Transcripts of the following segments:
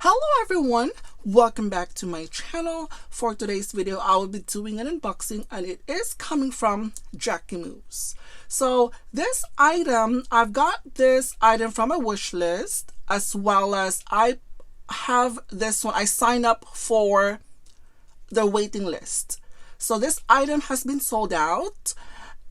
Hello everyone, welcome back to my channel. For today's video I will be doing an unboxing and it is coming from Jacquemus. So this item, I've got this item from a wish list, as well as I have this one. I signed up for the waiting list. So this item has been sold out.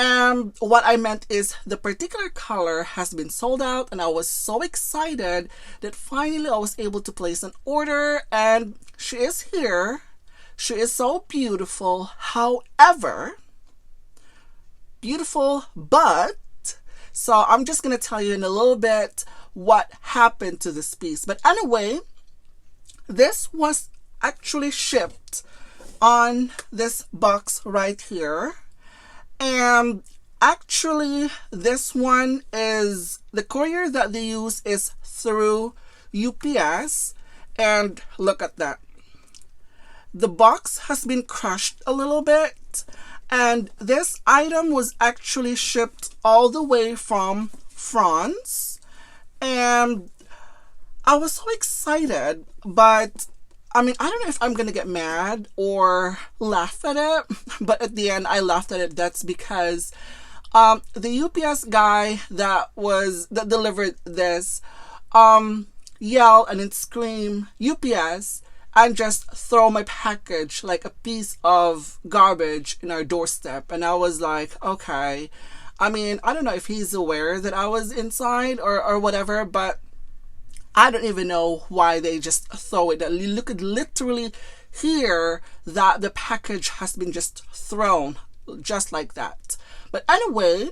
And what I meant is the particular color has been sold out, and I was so excited that finally I was able to place an order, and she is here. She is so beautiful. However, beautiful, but so I'm just going to tell you in a little bit what happened to this piece. But anyway, this was actually shipped on this box right here. And actually, this one is, the courier that they use is through UPS. And look at that. The box has been crushed a little bit. And this item was actually shipped all the way from France. And I was so excited, but I mean, I don't know if I'm gonna get mad or laugh at it, but at the end I laughed at it. That's because the UPS guy that delivered this yell and then scream UPS and just throw my package like a piece of garbage in our doorstep. And I was like, okay, I mean, I don't know if he's aware that I was inside or whatever, but I don't even know why they just throw it. You could literally hear that the package has been just thrown just like that. But anyway,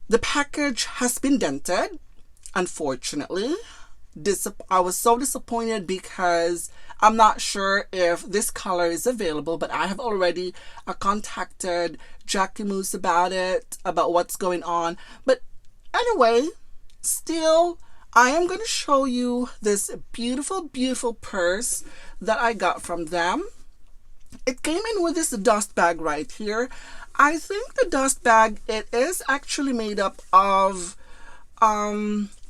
the package has been dented, unfortunately. I was so disappointed because I'm not sure if this color is available, but I have already contacted Jacquemus about it, about what's going on. But anyway, still, I am going to show you this beautiful, beautiful purse that I got from them. It came in with this dust bag right here. I think the dust bag, it is actually made up of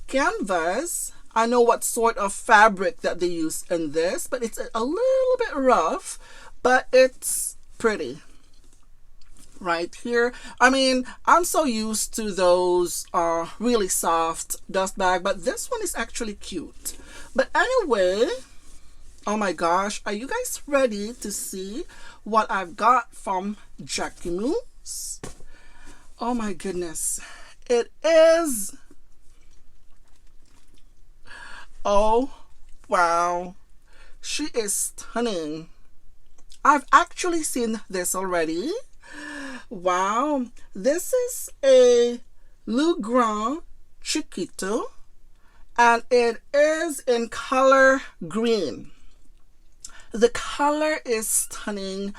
canvas. I know what sort of fabric that they use in this, but it's a little bit rough, but it's pretty. Right here, I mean, I'm so used to those really soft dust bag, but this one is actually cute. But anyway, oh my gosh, are you guys ready to see what I've got from Jacquemus? Oh my goodness, it is, oh wow, she is stunning. I've actually seen this already. Wow, this is a Le Grand Chiquito, and it is in color green. The color is stunning,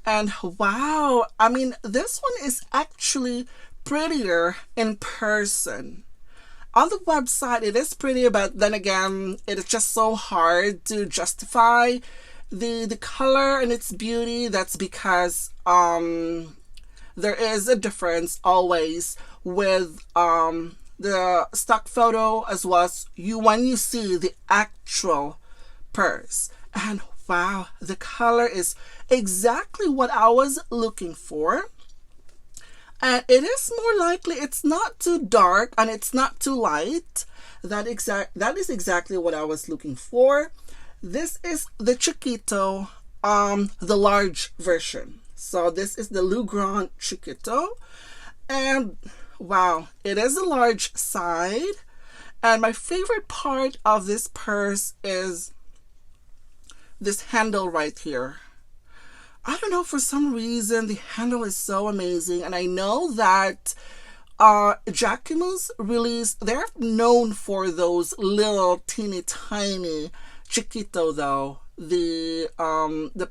and wow, I mean, this one is actually prettier in person. On the website, it is pretty, but then again, it is just so hard to justify the color and its beauty. That's because there is a difference always with the stock photo as well as when you see the actual purse. And wow, the color is exactly what I was looking for. And it is more likely, it's not too dark and it's not too light. That is exactly what I was looking for. This is the Chiquito, the large version. So this is the Le Grand Chiquito, and wow, it is a large side. And my favorite part of this purse is this handle right here. I don't know, for some reason the handle is so amazing, and I know that Jacquemus released, they're known for those little teeny tiny Chiquito though, the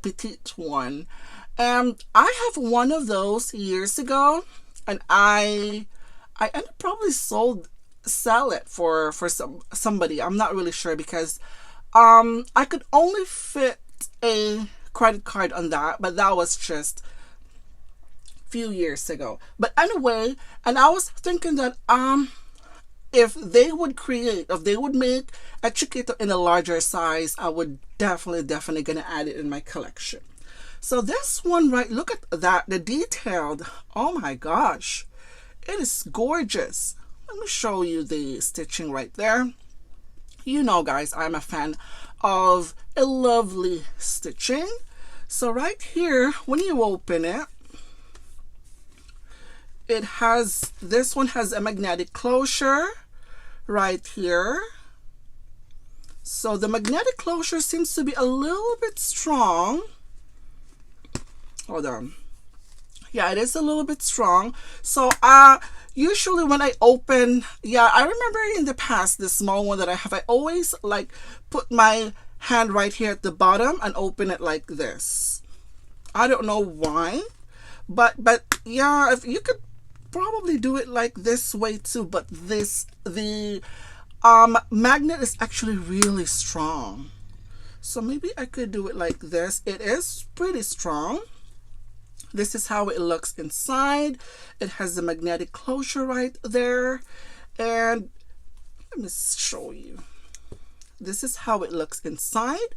petite one. And I have one of those years ago, and I ended up probably sell it for somebody. I'm not really sure, because I could only fit a credit card on that, but that was just a few years ago. But anyway, and I was thinking that if they would create, if they would make a Chiquito in a larger size, I would definitely gonna add it in my collection. So this one, right, look at that, the detailed, oh my gosh, it is gorgeous. Let me show you the stitching right there. You know, guys, I'm a fan of a lovely stitching. So right here, when you open it, it has, this one has a magnetic closure right here. So the magnetic closure seems to be a little bit strong. Hold on. Yeah, it is a little bit strong. So usually when I open, yeah, I remember in the past, the small one that I have, I always like put my hand right here at the bottom and open it like this. I don't know why, but yeah, if you could probably do it like this way too, but the magnet is actually really strong. So maybe I could do it like this. It is pretty strong. This is how it looks inside. It has the magnetic closure right there. And let me show you. This is how it looks inside.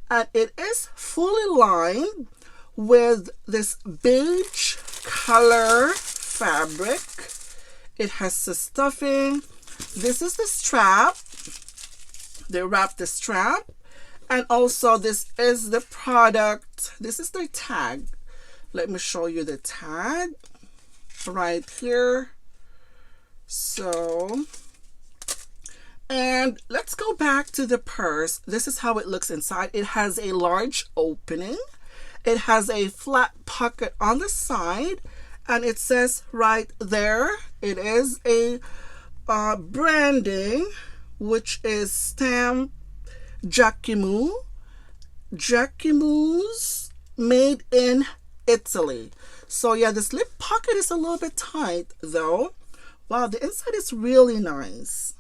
And it is fully lined with this beige color fabric. It has the stuffing. This is the strap. They wrap the strap. And also this is the product. This is their tag. Let me show you the tag right here. So, and let's go back to the purse. This is how it looks inside. It has a large opening. It has a flat pocket on the side, and it says right there, it is a branding, which is stamped Jacquemus. Jacquemus, made in Italy. So yeah, the slip pocket is a little bit tight though. Wow, the inside is really nice.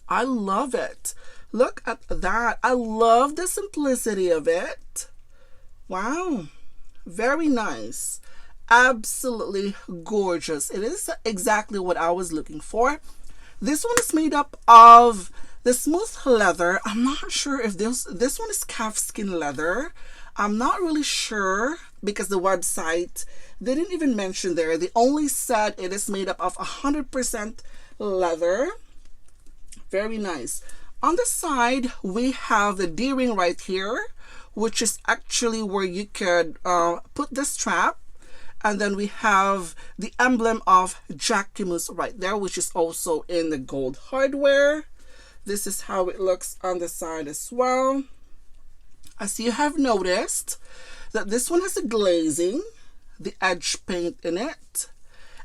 I love it. Look at that. I love the simplicity of it. Wow, very nice. Absolutely gorgeous. It is exactly what I was looking for. This one is made up of the smooth leather. I'm not sure if this one is calfskin leather. I'm not really sure because the website, they didn't even mention there. They only said it is made up of 100% leather. Very nice. On the side, we have the D-ring right here, which is actually where you could put the strap. And then we have the emblem of Jacquemus right there, which is also in the gold hardware. This is how it looks on the side as well. As you have noticed, that this one has a glazing, the edge paint in it.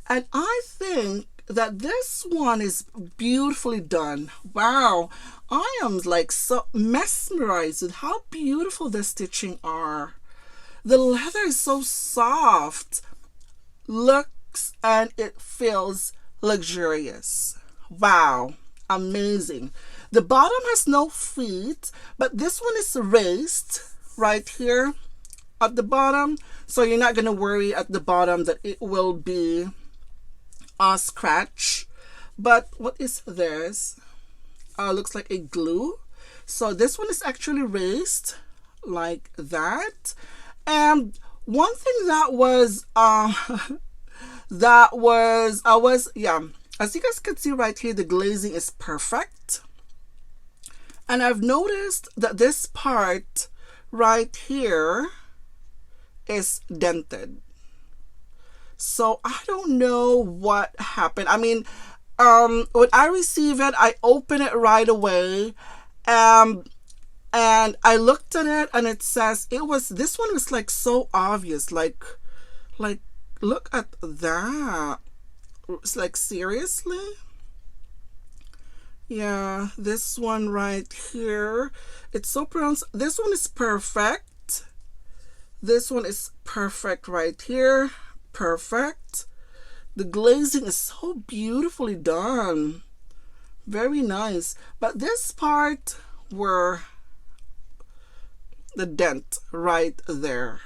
And I think that this one is beautifully done. Wow, I am like so mesmerized with how beautiful the stitching are. The leather is so soft, looks, and it feels luxurious. Wow, amazing. The bottom has no feet, but this one is raised right here at the bottom, so you're not going to worry at the bottom that it will be a scratch. But what is this? Looks like a glue. So this one is actually raised like that. And one thing that was as you guys can see right here, the glazing is perfect. And I've noticed that this part right here is dented. So I don't know what happened. I mean, when I receive it, I open it right away. And I looked at it and it says this one was like so obvious. Like look at that. It's like, seriously? Yeah, this one right here, it's so pronounced. This one is perfect. This one is perfect right here. Perfect. The glazing is so beautifully done. Very nice. But this part were the dent right there.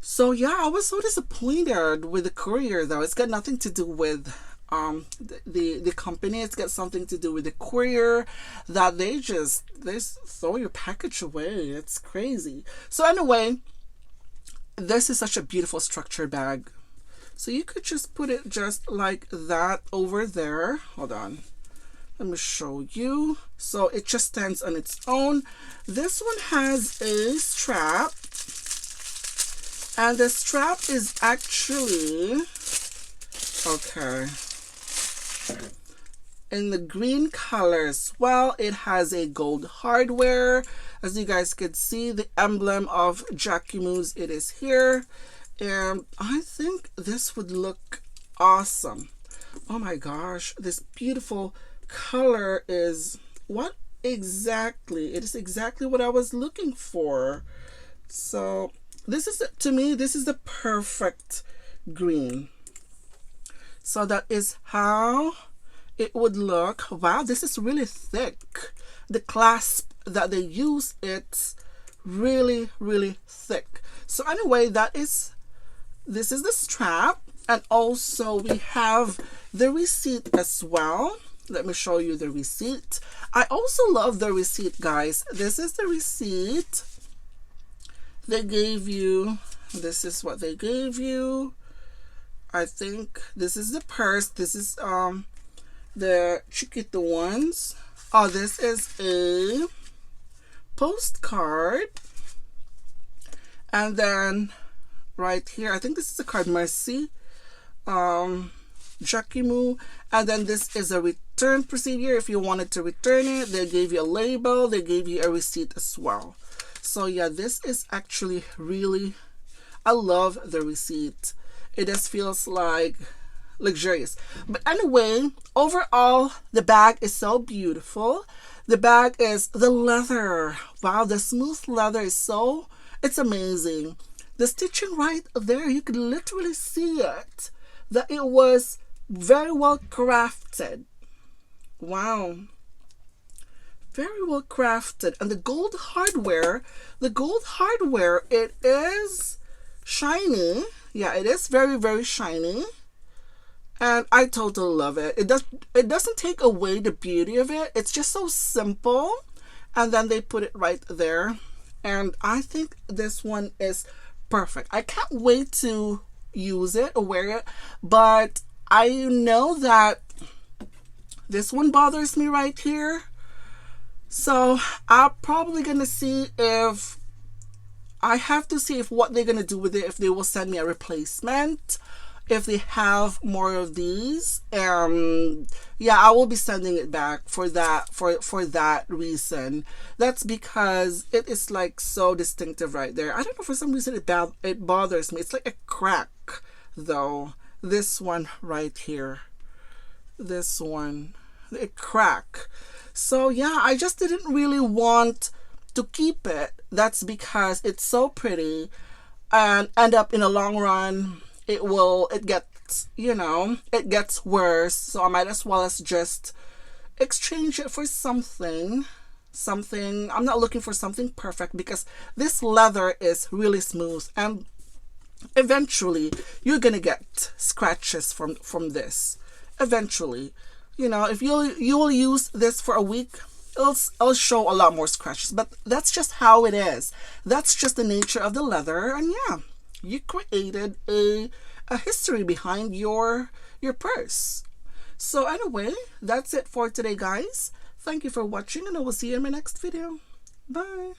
So yeah, I was so disappointed with the courier though. It's got nothing to do with the company. It's got something to do with the courier, that they just throw your package away. It's crazy. So anyway, this is such a beautiful structured bag. So you could just put it just like that over there. Hold on. Let me show you. So it just stands on its own. This one has a strap. And the strap is actually, okay, in the green color as well. It has a gold hardware. As you guys can see, the emblem of Jacquemus, it is here. And I think this would look awesome. Oh my gosh, this beautiful color is what exactly? It is exactly what I was looking for. So this is, to me, this is the perfect green. So that is how it would look. Wow, this is really thick. The clasp that they use, it's really, really thick. So anyway, this is the strap. And also we have the receipt as well. Let me show you the receipt. I also love the receipt, guys. This is the receipt they gave you. This is what they gave you. I think this is the purse. This is the Chiquito ones. Oh, this is a postcard. And then right here, I think this is a card, Mercy. Jacquemus. And then this is a return procedure. If you wanted to return it, they gave you a label. They gave you a receipt as well. So yeah, this is actually really, I love the receipt. It just feels like luxurious. But anyway, overall, the bag is so beautiful. The bag is the leather. Wow, the smooth leather is so, it's amazing. The stitching right there, you could literally see it, that it was very well crafted. Wow. Very well crafted. And the gold hardware, it is shiny. Yeah, it is very, very shiny. And I totally love it. It doesn't take away the beauty of it. It's just so simple. And then they put it right there. And I think this one is perfect. I can't wait to use it or wear it. But I know that this one bothers me right here. So I'm probably going to see if I have to see if what they're going to do with it, if they will send me a replacement, if they have more of these. Yeah, I will be sending it back for that reason. That's because it is like so distinctive right there. I don't know, for some reason it bothers me. It's like a crack though. This one right here. This one. A crack. So yeah, I just didn't really want to keep it. That's because it's so pretty, and end up in the long run, it gets, you know, it gets worse. So I might as well as just exchange it for something. I'm not looking for something perfect, because this leather is really smooth, and eventually you're gonna get scratches from this. Eventually. You know, if you will use this for a week, it'll show a lot more scratches. But that's just how it is. That's just the nature of the leather. And yeah, you created a history behind your purse. So anyway, that's it for today, guys. Thank you for watching, and I will see you in my next video. Bye.